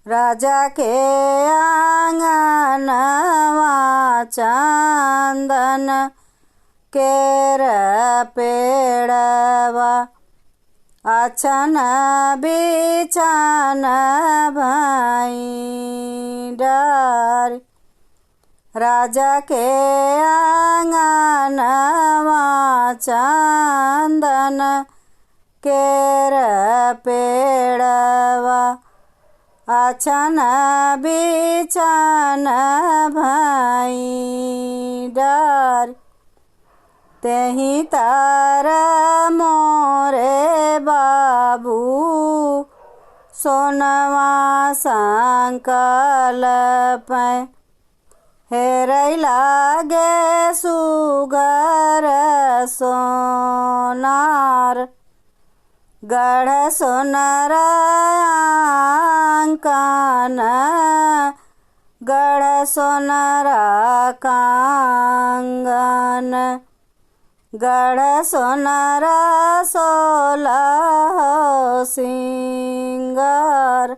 राजा के आंगनवा चंदन केर पेड़वा अछन बिछन भई डार। राजा के आंगनवा चंदन केर पेड़वा अछन बिछन भई डार। तेहि तार मोरे बाबू सोनवा संकल्प हेरै लागे सुगर सोनार। गढ़ सोनर अंकन गढ़ सोनर कांगन गढ़ सोनर 16 सिंगार।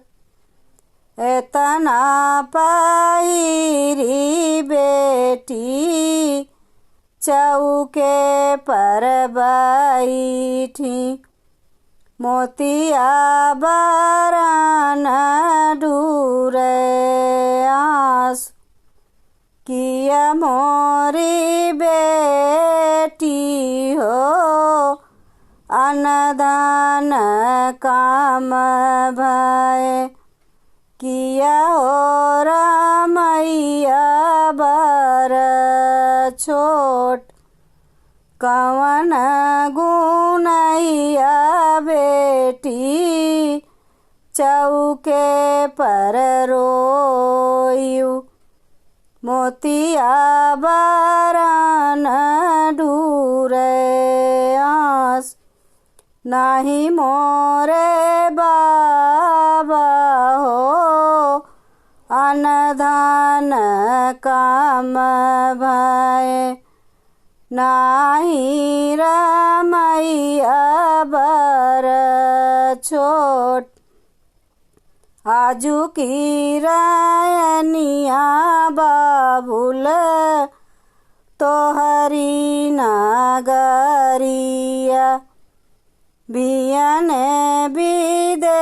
एतना पहिरी बेटी चौके पर बैठी मोतिया बरन ढूरे आस। किया मोरी बेटी हो अनधन काम भय। किया हो रमैया बर छोट कवन गुनैया बेटी चौके पर रोयू। मोतिया बरन ढूरे आस नाही मोरे बाबा हो अनधन काम भय। नाही रमैया बर छोट आजू की रायनिया बाबुल तोहरी नागरिया। बियन विदेशिया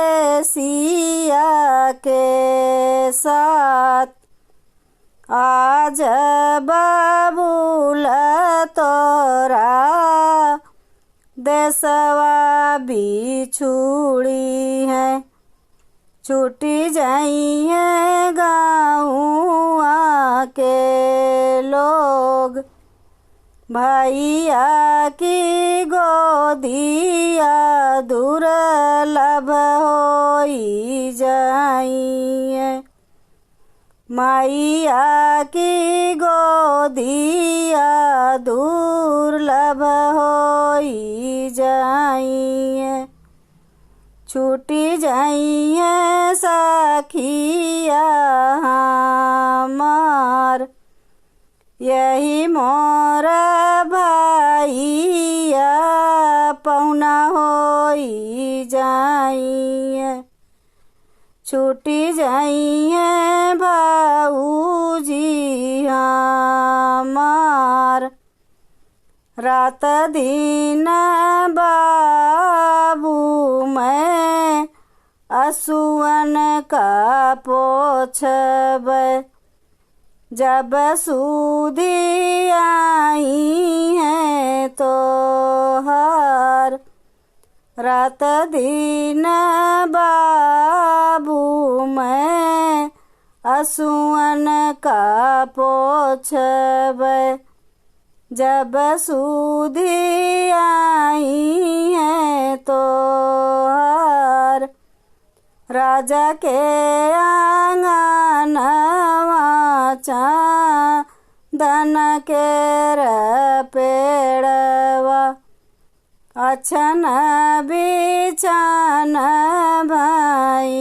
के साथ आज बाबुल तोरा देशवा बिछुड़ी है। छूटी जाइए गाँवा के लोग भैया की गोदिया दुर्लभ होई जाइए। मैया की गोदिया दुर्लभ होई जाइए। छूटी जाइए सखिया हमार यही मोर भैया पहुना होई जाइए। छूटी जाइए भाऊजी हमार रात दिन बाबू मैं असुअन का पोछब। जब सूधी आई है तो हर रात दिन बाबू मैं असुअन का पोछब। जब सूधी आई है तो हर राजा के आंगनवा चंदन केर पेड़वा अछन बिछन भई